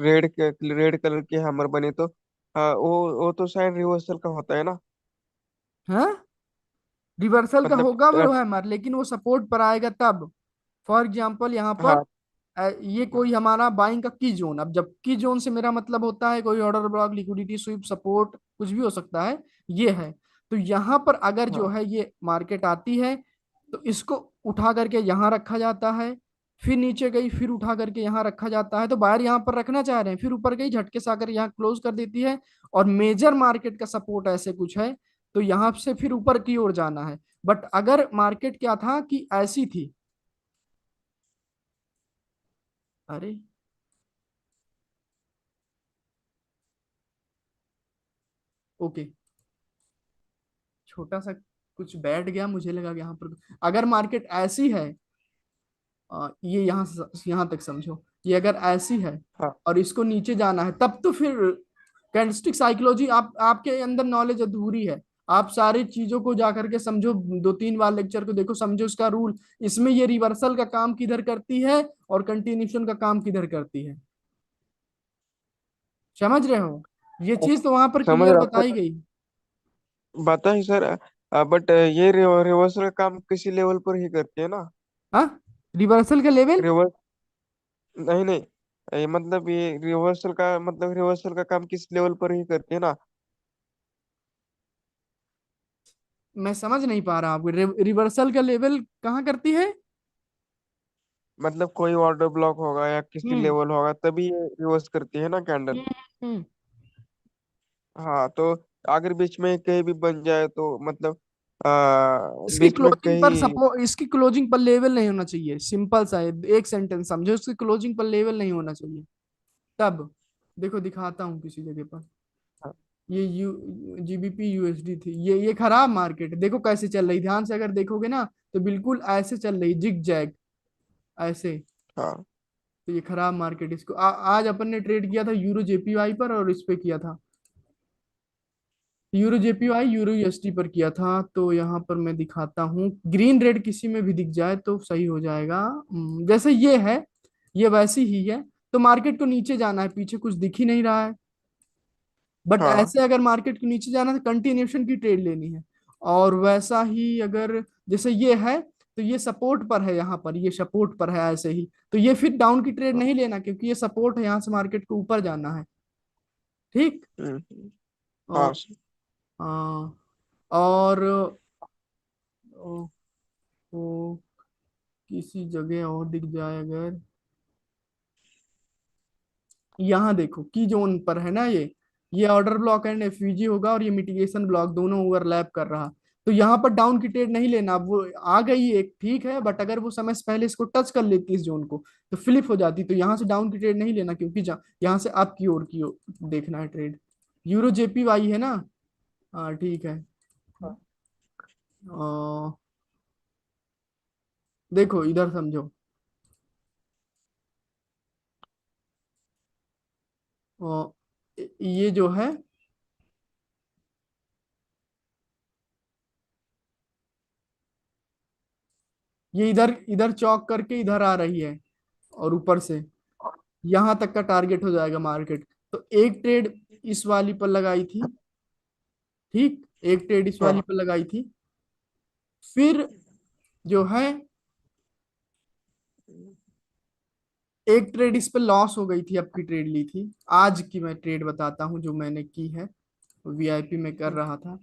रेड कलर की हैमर बनी, तो वो तो साइन रिवर्सल का होता है ना। हाँ, रिवर्सल का मतलब होगा वो हैमर, लेकिन वो सपोर्ट पर आएगा तब। फॉर एग्जाम्पल यहाँ पर हाँ ये कोई हमारा बाइंग का की जोन, अब जब की जोन से मेरा मतलब होता है कोई order block, liquidity SVEEP, support, कुछ भी हो सकता है, ये है। तो यहाँ पर अगर जो हाँ है ये मार्केट आती है, तो इसको उठा करके यहाँ रखा जाता है, फिर नीचे गई, फिर उठा करके यहाँ रखा जाता है, तो बाहर यहाँ पर रखना चाह रहे हैं, फिर ऊपर गई, झटके से आकर यहाँ क्लोज कर देती है। और मेजर मार्केट का सपोर्ट ऐसे कुछ है, तो यहाँ से फिर ऊपर की ओर जाना है। बट अगर मार्केट क्या था कि ऐसी थी, अरे ओके, छोटा सा कुछ बैठ गया, मुझे लगा कि यहाँ पर अगर मार्केट ऐसी है, ये यहाँ तक समझो, ये अगर ऐसी है हाँ और इसको नीचे जाना है, तब तो फिर कैंडलस्टिक साइकोलॉजी आपके अंदर नॉलेज अधूरी है। आप सारी चीजों को जा करके समझो, 2-3 बार लेक्चर को देखो, समझो इसका रूल। इसमें ये रिवर्सल का काम किधर करती है और कंटिन्यूशन का काम किधर करती है, समझ रहे हो? ये चीज तो वहां पर समझ क्लियर रहा बताई हूँ, गई। बता ही सर। बट ये रिवर्सल का काम किसी लेवल पर ही करती है ना। हाँ, रिवर्सल का लेवल, रिवर्स, नहीं नहीं, ये मतलब ये रिवर्सल का काम किस लेवल पर ही करती है ना। मैं समझ नहीं पा रहा आपको, रिवर्सल का लेवल कहाँ करती है? मतलब कोई ऑर्डर ब्लॉक होगा या किसी हम्म लेवल होगा तभी ये रिवर्स करती है ना कैंडल। हम्म हम्म। हाँ तो अगर बीच में कहीं भी बन जाए तो मतलब इसकी बीच में क्लोजिंग पर कहीं। सपो इसकी क्लोजिंग पर लेवल नहीं होना चाहिए, सिंपल सा है, एक सेंटेंस समझो, इसकी क्लोजिंग पर लेवल नहीं होना चाहिए। तब देखो दिखाता हूँ किसी जगह पर। ये यू जीबीपी यूएसडी थी, ये खराब मार्केट है। देखो कैसे चल रही, ध्यान से अगर देखोगे ना तो बिल्कुल ऐसे चल रही, जिग जैग ऐसे। हाँ तो ये खराब मार्केट, इसको आज अपन ने ट्रेड किया था यूरो जेपीवाई पर, और इस पे किया था यूरो जेपीवाई यूरो यूएसडी पर किया था। तो यहाँ पर मैं दिखाता हूँ, ग्रीन रेड किसी में भी दिख जाए तो सही हो जाएगा। जैसे ये है, ये वैसी ही है। तो मार्केट को नीचे जाना है, पीछे कुछ दिख ही नहीं रहा है। बट हाँ ऐसे अगर मार्केट को नीचे जाना है तो कंटिन्यूशन की ट्रेड लेनी है। और वैसा ही अगर जैसे ये है, तो ये सपोर्ट पर है, यहाँ पर ये सपोर्ट पर है ऐसे ही। तो ये फिर डाउन की ट्रेड नहीं लेना, क्योंकि ये सपोर्ट है, यहाँ से मार्केट को ऊपर जाना है। ठीक। हम्म, हाँ और सर। हाँ, और ओ, ओ, किसी जगह और दिख जाए अगर, यहाँ देखो की जोन पर है ना ये ऑर्डर ब्लॉक एंड एफवीजी होगा, और ये मिटिगेशन ब्लॉक दोनों ओवरलैप कर रहा। तो यहाँ पर डाउन की ट्रेड नहीं लेना। अब वो आ गई एक, ठीक है, बट अगर वो समय से पहले इसको टच कर लेती इस जोन को तो फ्लिप हो जाती। तो यहाँ से डाउन की ट्रेड नहीं लेना, क्योंकि यहाँ से अप की ओर देखना है ट्रेड। यूरो जेपीवाई है ना। हाँ ठीक है। अ, देखो इधर समझो। अ, ये जो है, ये इधर इधर चौक करके इधर आ रही है, और ऊपर से यहां तक का टारगेट हो जाएगा मार्केट। तो एक ट्रेड इस वाली पर लगाई थी, ठीक, एक ट्रेड इस वाली हाँ पर लगाई थी। फिर जो है, एक ट्रेड इस पे लॉस हो गई थी, अब की ट्रेड ली थी। आज की मैं ट्रेड बताता हूँ जो मैंने की है, वीआईपी में कर रहा था।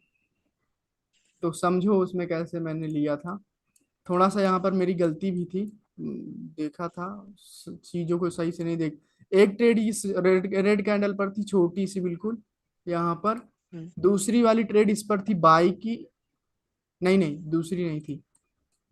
तो समझो उसमें कैसे मैंने लिया था। थोड़ा सा यहाँ पर मेरी गलती भी थी, देखा था चीजों को सही से नहीं देख। एक ट्रेड इस रेड रेड कैंडल पर थी, छोटी सी बिल्कुल यहाँ पर। हम्म, दूसरी वाली ट्रेड इस पर थी बाई की, नहीं नहीं दूसरी नहीं थी,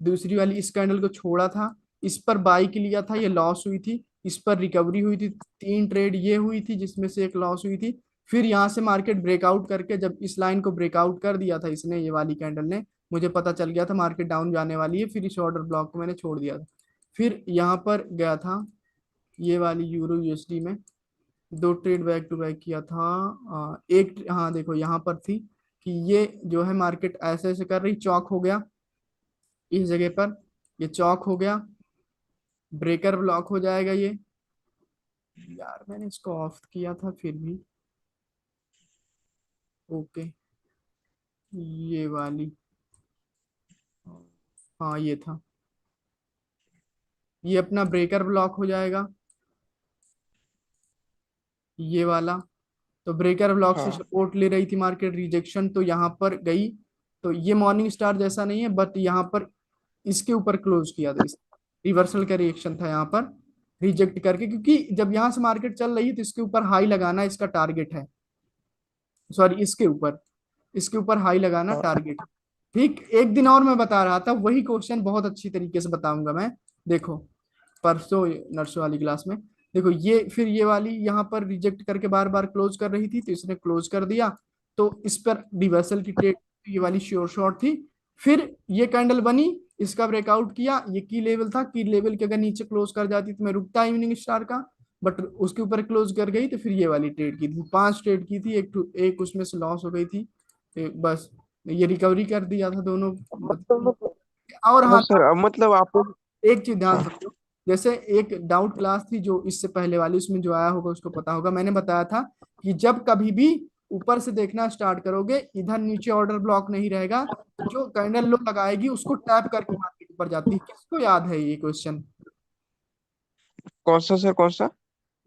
दूसरी वाली इस कैंडल को छोड़ा था, इस पर बाई के लिया था, ये लॉस हुई थी। इस पर रिकवरी हुई थी, तीन ट्रेड ये हुई थी जिसमें से एक लॉस हुई थी। फिर यहाँ से मार्केट ब्रेकआउट करके जब इस लाइन को ब्रेकआउट कर दिया था इसने, ये वाली कैंडल ने, मुझे पता चल गया था मार्केट डाउन जाने वाली है। फिर इस ऑर्डर ब्लॉक को मैंने छोड़ दिया था। फिर यहाँ पर गया था, ये वाली यूरो यूएसडी में दो ट्रेड बैक टू बैक किया था। एक हाँ देखो यहाँ पर थी कि ये जो है मार्केट ऐसे ऐसे कर रही, चौक हो गया इस जगह पर, ये चौक हो गया, ब्रेकर ब्लॉक हो जाएगा ये। यार मैंने इसको ऑफ किया था फिर भी। ओके, ये वाली, हाँ ये था, ये अपना ब्रेकर ब्लॉक हो जाएगा, ये वाला। तो ब्रेकर ब्लॉक से हाँ सपोर्ट ले रही थी मार्केट, रिजेक्शन तो यहाँ पर गई। तो ये मॉर्निंग स्टार जैसा नहीं है, बट यहाँ पर इसके ऊपर क्लोज किया था, इस रिवर्सल का रिएक्शन था यहाँ पर, रिजेक्ट करके, क्योंकि जब यहाँ से मार्केट चल रही है तो इसके ऊपर हाई लगाना इसका टारगेट है। सॉरी, इसके ऊपर हाई लगाना हाँ टारगेट। ठीक, एक दिन और मैं बता रहा था वही क्वेश्चन, बहुत अच्छी तरीके से बताऊंगा मैं। देखो परसों नर्सों वाली क्लास में। देखो ये फिर ये वाली यहाँ पर रिजेक्ट करके बार बार क्लोज कर रही थी, तो इसने क्लोज कर दिया। तो इस पर रिवर्सल की ट्रेड, ये वाली श्योर शॉर्ट थी। फिर ये कैंडल बनी, इसका ब्रेकआउट किया, ये की लेवल था, की लेवल के अगर नीचे क्लोज कर जाती तो मैं रुकता इवनिंग स्टार का, बट उसके ऊपर क्लोज कर गई। तो फिर ये वाली ट्रेड की थी, पांच ट्रेड की थी, एक उसमें से लॉस हो गई थी। बस ये रिकवरी कर दिया था दोनों, मतलब। मतलब और हाँ हाँ, सर मतलब आप। एक चीज ध्यान हाँ समझो। जैसे एक डाउट क्लास थी जो इससे पहले वाली, उसमें जो आया होगा उसको पता होगा, मैंने बताया था कि जब कभी भी ऊपर से देखना स्टार्ट करोगे, इधर नीचे ऑर्डर ब्लॉक नहीं रहेगा, तो जो कैंडल लो लगाएगी उसको टैप करके मार्केट ऊपर जाती है। किसको याद है ये क्वेश्चन? कौन सा सर, कौन सा?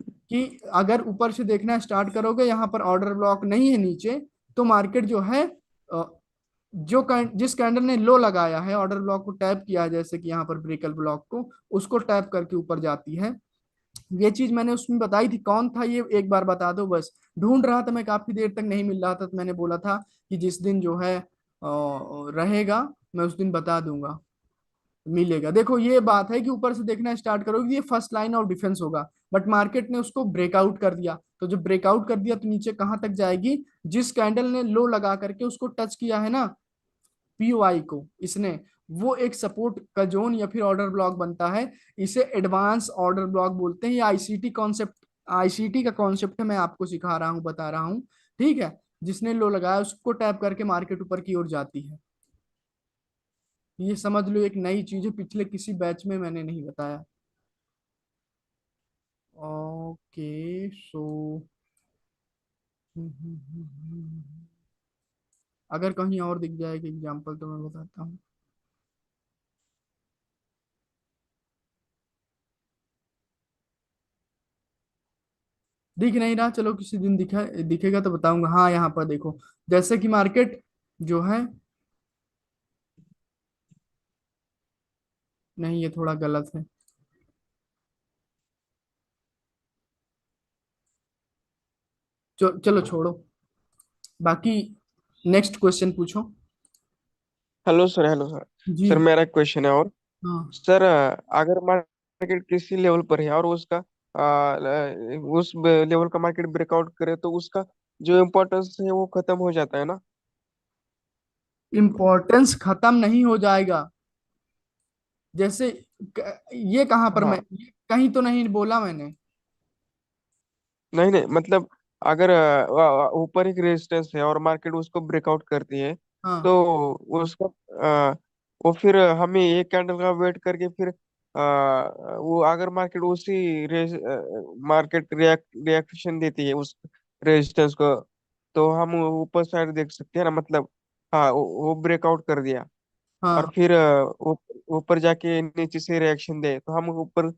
कि अगर ऊपर से देखना स्टार्ट करोगे, यहाँ पर ऑर्डर ब्लॉक नहीं है नीचे, तो मार्केट जो है जिस कैंडल ने लो लगाया है, ऑर्डर ब्लॉक को टैप किया है, जैसे कि यहाँ पर ब्रेकर ब्लॉक को, उसको टैप करके ऊपर जाती है। ये चीज मैंने उसमें बताई थी, कौन था ये एक बार बता दो बस। ढूंढ रहा था मैं, काफी देर तक नहीं मिल रहा था, तो मैंने बोला था कि जिस दिन जो है रहेगा, मैं उस दिन बता दूंगा, मिलेगा। देखो ये बात है कि ऊपर से देखना स्टार्ट करोगे, ये फर्स्ट लाइन ऑफ डिफेंस होगा, बट मार्केट ने उसको ब्रेकआउट कर दिया। तो जब ब्रेकआउट कर दिया तो नीचे कहां तक जाएगी, जिस कैंडल ने लो लगा करके उसको टच किया है ना, पीओआई को इसने, वो एक सपोर्ट का जोन या फिर ऑर्डर ब्लॉक बनता है। इसे एडवांस ऑर्डर ब्लॉक बोलते हैं, ये आईसीटी कॉन्सेप्ट, आईसीटी का कॉन्सेप्ट है, मैं आपको सिखा रहा हूँ, बता रहा हूँ। ठीक है, जिसने लो लगाया उसको टैप करके मार्केट ऊपर की ओर जाती है। ये समझ लो एक नई चीज है, पिछले किसी बैच में मैंने नहीं बताया। ओके सो अगर कहीं और दिख जाएगा एग्जांपल तो मैं बताता हूँ। दिख नहीं रहा, चलो किसी दिन दिखेगा तो बताऊंगा। हाँ यहाँ पर देखो, जैसे कि मार्केट जो है, नहीं ये थोड़ा गलत है, चलो छोड़ो, बाकी नेक्स्ट क्वेश्चन पूछो। Hello sir, hello sir. जी। सर मेरा क्वेश्चन है और हाँ। सर, अगर मार्केट किसी लेवल पर है और उसका उस लेवल का मार्केट ब्रेकआउट करे तो उसका जो इम्पोर्टेंस है वो खत्म हो जाता है ना? इम्पोर्टेंस खत्म नहीं हो जाएगा, जैसे ये कहाँ पर, मैं हाँ, ये कहीं तो नहीं बोला मैंने। नहीं नहीं, मतलब अगर ऊपर एक रेजिस्टेंस है और मार्केट उसको ब्रेकआउट करती है हाँ। तो उसका वो फिर हमें एक कैंडल का वेट करके फिर वो अगर मार्केट उसी मार्केट रिएक्शन देती है उस रेजिस्टेंस को, तो हम ऊपर साइड देख सकते हैं ना, मतलब हाँ वो ब्रेकआउट कर दिया और हाँ। फिर ऊपर जाके नीचे से रिएक्शन दे तो हम ऊपर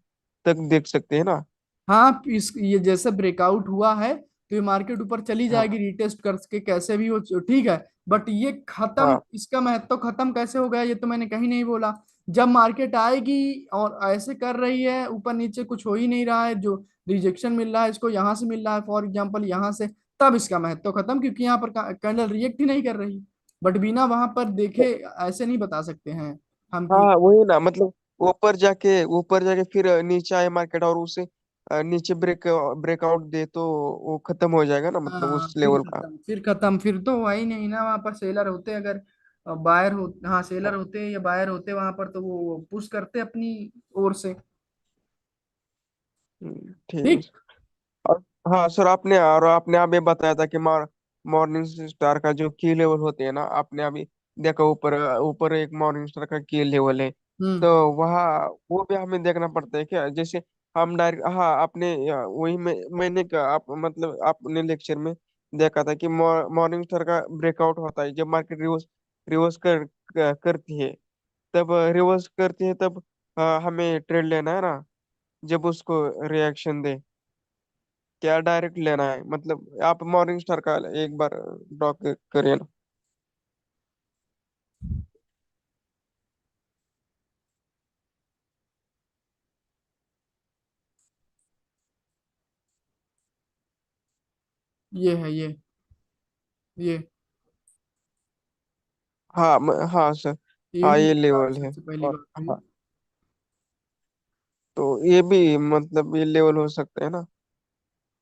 तक देख सकते हैं ना? हाँ, इस ये जैसे ब्रेकआउट हुआ है तो ये मार्केट ऊपर चली हाँ जाएगी रीटेस्ट करके, कैसे भी हो, ठीक है। बट ये खत्म, हाँ इसका महत्व खत्म कैसे हो गया ये तो मैंने कहीं नहीं बोला। जब मार्केट आएगी और ऐसे कर रही है, ऊपर नीचे कुछ हो ही नहीं रहा है, जो रिजेक्शन मिल रहा है इसको यहाँ से मिल रहा है फॉर एग्जाम्पल यहाँ से, तब इसका महत्व खत्म, क्योंकि यहाँ पर कैंडल रिएक्ट ही नहीं कर रही। बट बिना वहां पर देखे ऐसे नहीं बता सकते हैं हम कि। हाँ, वही ना, मतलब ऊपर जाके फिर नीचे आए मार्केट और उसे नीचे ब्रेकआउट दे तो वो खत्म हो जाएगा ना, मतलब हाँ उस लेवल का। फिर खत्म, फिर तो वही नहीं ना, वहां पर सेलर होते अगर, बायर हो, हाँ सेलर हाँ, होते या बायर होते वहां पर, तो वो पुश करते अपनी ओर से। ठीक है ठीक। सर। और हाँ सर, आपने अभी बताया था कि मॉर्निंग स्टार का जो की लेवल होते हैं ना, आपने अभी देखा ऊपर ऊपर एक मॉर्निंग स्टार का की लेवल है। हम्म। तो वहाँ वो भी हमें देखना पड़ता है क्या? जैसे हम डायरेक्ट, हाँ आपने वही मैंने कहा, आप मतलब आपने लेक्चर में देखा था कि मॉर्निंग स्टार का ब्रेकआउट होता है जब मार्केट रिवर्स रिवर्स करती है। तब रिवर्स करती है तब हमें ट्रेड लेना है ना, जब उसको रिएक्शन दे, क्या डायरेक्ट लेना है? मतलब आप मॉर्निंग स्टार का एक बार ड्रॉ करिए ना। ये है ये हाँ हाँ सर। हाँ, यही ये इसका लेवल है। सबसे पहली और बात हुई। हाँ, तो ये भी मतलब ये लेवल हो सकता है ना?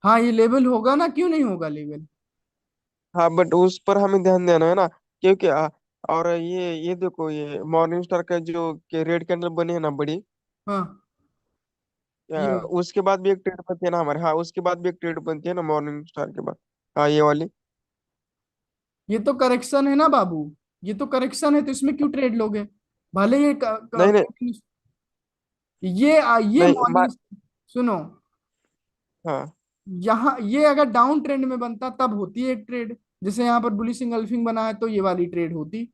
हाँ ये लेवल होगा ना, क्यों नहीं होगा लेवल। हाँ, बट उस पर हमें ध्यान देना है ना, क्योंकि और ये देखो, ये मॉर्निंग स्टार का जो रेड कैंडल बने है ना बड़ी, हाँ ये उसके बाद भी एक ट्रेड बनती है ना हमारे, हाँ उसके बाद भी एक ट्रेड बनती है ना मॉर्निंग स्टार के बाद। हाँ, ये वाली। ये तो करेक्शन है ना बाबू, ये तो करेक्शन है, तो इसमें क्यों ट्रेड लोगे, भले ये नहीं नहीं ये नहीं मॉर्निंग, सुनो, हाँ यहाँ ये अगर डाउन ट्रेंड में बनता तब होती है एक ट्रेड, जैसे यहाँ पर बुलिश इंगल्फिंग बना है तो ये वाली ट्रेड होती।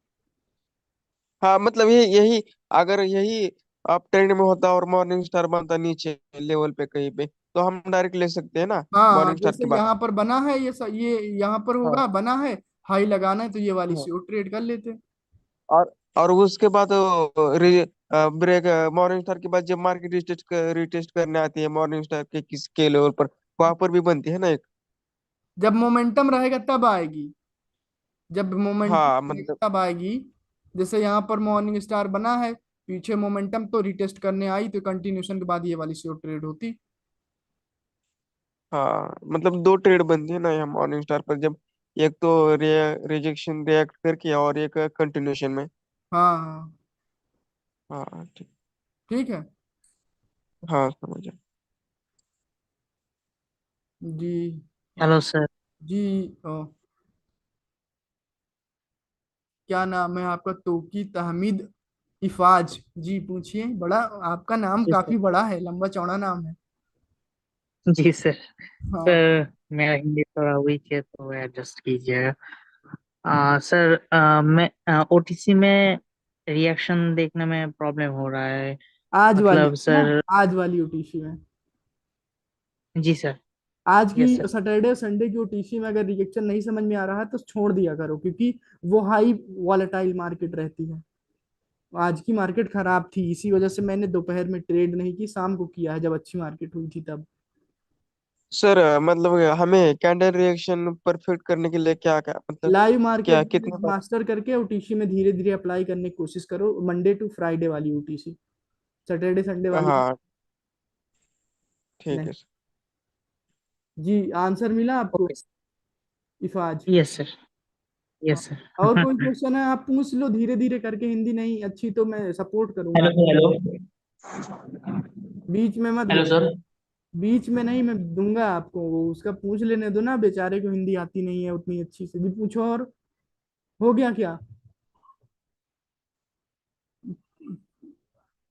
हाँ, मतलब ये यही, अगर यही अप ट्रेंड में होता और मॉर्निंग स्टार बनता नीचे लेवल पे कहीं पे, तो हम डायरेक्ट ले सकते हैं ना हाँ मॉर्निंग स्टार जैसे के बाद। यहाँ पर बना है ये यहाँ पर हाँ होगा बना है, हाई लगाना है तो ये वाली हाँ सी ट्रेड कर लेते। और और उसके बाद ब्रेक मॉर्निंग स्टार के बाद जब मार्केट रिटेस्ट करने आती है मॉर्निंग स्टार के किसके लेवल पर, वहां पर भी बनती है ना एक। जब मोमेंटम रहेगा तब आएगी, जब मोमेंटम हाँ रहेगा मतलब। तब आएगी। जैसे यहाँ पर मॉर्निंग स्टार बना है, पीछे मोमेंटम तो रिटेस्ट करने आई तो कंटिन्यूशन के बाद ये वाली श्योर ट्रेड होती। हाँ मतलब दो ट्रेड बनती है ना यहाँ मॉर्निंग स्टार पर, जब एक तो रिजेक्शन रिएक्ट करके और एक कंटिन्यूशन में। हाँ हाँ। हाँ ठीक। ठीक है। हाँ समझ गया। जी। Hello sir. जी। क्या नाम है आपका? तौकी तहमीद इफाज। जी पूछिए। बड़ा आपका नाम जी सर। काफी बड़ा है, लंबा चौड़ा नाम है। जी सर। हाँ। सर मेरा हिंदी थोड़ा वीक है तो एडजस्ट कीजिएगा। सर मैं ओटीसी में रिएक्शन देखने में प्रॉब्लम हो रहा है। आज वाली मतलब ना, सर। आज वाली ओटीसी में, जी सर। आज की यस सर। सैटरडे और संडे की ओटीसी में अगर रिएक्शन नहीं समझ में आ रहा है तो छोड़ दिया करो, क्योंकि वो हाई वॉलेटाइल मार्केट रहती है। आज की मार्केट खराब थी, इसी वजह से मैंने दोपहर में ट्रेड नहीं की, शाम को किया है जब अच्छी मार्केट हुई थी तब। सर मतलब हमें कैंडल रिएक्शन परफेक्ट करने के लिए क्या क्या मतलब, लाइव क्या मार्केट कितने बार। मास्टर करके ओटीसी में धीरे धीरे अप्लाई करने की कोशिश करो, मंडे टू फ्राइडे वाली ओटीसी, सैटरडे संडे वाली हाँ ठीक नहीं। है सर। जी आंसर मिला आपको ओके। इफाज? Yes sir. हाँ। यस और कोई सर। क्वेश्चन है आप पूछ लो धीरे धीरे करके, हिंदी नहीं अच्छी तो मैं सपोर्ट हेलो करूंगा। सर। हेलो। बीच में मत हेलो बोल, सर। बीच में नहीं, मैं दूंगा आपको, वो उसका पूछ लेने दो ना, बेचारे को हिंदी आती नहीं है उतनी अच्छी से। भी पूछो। और हो गया क्या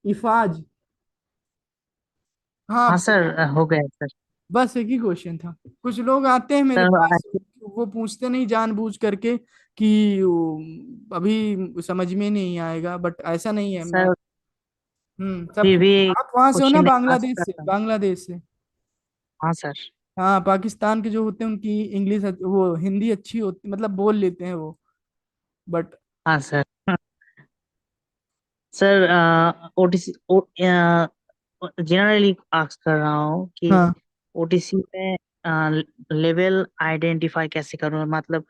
इफाज? हाँ हाँ आप सर हो गया सर। बस एक ही क्वेश्चन था। कुछ लोग आते हैं मेरे सर पास, वो पूछते नहीं जानबूझ करके कि अभी समझ में नहीं आएगा, बट ऐसा नहीं है। मैं सर सब फिर भी आप वहां से हो ना? क्वेश्चन आस्क बांग्लादेश से? करता हूँ। बांग्लादेश से? हाँ सर। हाँ, पाकिस्तान के जो होते हैं उनकी इंग्लिश वो हिंदी अच्छी होती, मतलब बोल लेते हैं वो, बट हाँ sir. Sir OTC generally ask कर रहा हूँ कि हाँ ओटीसी में लेवल आइडेंटिफाई कैसे करूँ, मतलब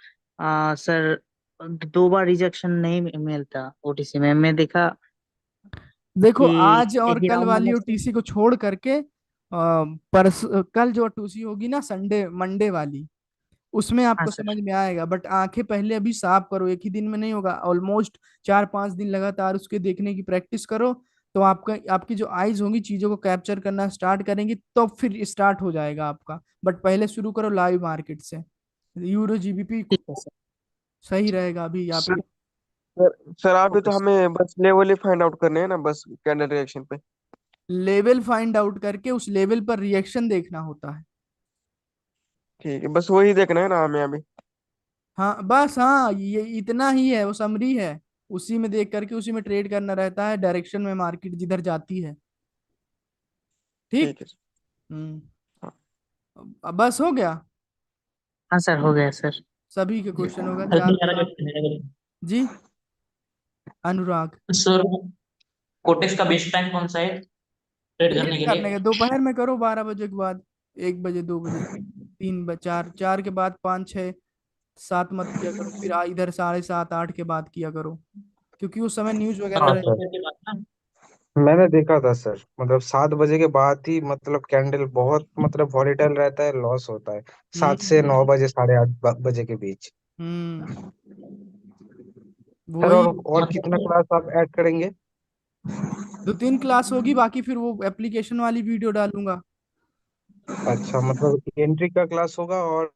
सर दो बार रिजेक्शन नहीं मिलता ओटीसी में, मैं देखा देखो, कि आज एक और ही कल राउंड वाली में से। ओटीसी को छोड़ करके कल जो ओटीसी होगी ना, संडे मंडे वाली, उसमें हाँ आपको सर। समझ में आएगा। बट आंखें पहले अभी साफ करो, एक ही दिन में नहीं होगा, ऑलमोस्ट 4-5 दिन लगातार उसके देखने की प्रैक्टिस करो। तो आपका आपकी जो आईज होंगी चीजों को कैप्चर करना स्टार्ट करेंगी, तो फिर स्टार्ट हो जाएगा आपका। बट पहले शुरू करो लाइव मार्केट से। यूरो जीबीपी ठीक है सर। सही रहेगा अभी आप। सर सर अभी ओके तो सर। हमें बस लेवल ही फाइंड आउट करने हैं ना, बस कैंडल रिएक्शन पे। लेवल फाइंड आउट करके उस लेवल पर रिएक्शन देखना होता है। ठीक है, बस वही देखना है ना हमें अभी। हाँ बस, हाँ ये इतना ही है, वो समरी है। उसी में देख करके उसी में ट्रेड करना रहता है, डायरेक्शन में मार्केट जिधर जाती है। ठीक। ठीक है सर। हम्म। हाँ। अब बस हो गया। हाँ सर हो गया सर। सभी के क्वेश्चन होगा हेल्प चार नहीं आ रहा चार। है। जी अनुराग। सर कोटेक्स का बेस्ट टाइम कौन सा है ट्रेड ट्रेड करने के करने लिए? का दोपहर में करो, 12 बजे के बाद, 1 बजे, 2 बजे, 3 बजे, चार चार के बाद, 5, 6, 7 मत किया करो, फिर इधर 7:30, 8 के बाद किया करो, क्योंकि उस समय न्यूज वगैरह हाँ रह। सर, मैंने देखा था सर, मतलब 7 बजे के बाद ही मतलब कैंडल बहुत मतलब वॉलेटाइल रहता है, लॉस होता है। हम्म 7 से 9 बजे, 8:30 बजे के बीच। हम्म। सर वही। और कितना मतलब क्लास आप ऐड करेंगे? 2-3 क्लास होगी, बाकी फिर वो एप्लीकेशन वाली वीडियो डालूंगा। अच्छा, मतलब एंट्री का क्लास होगा और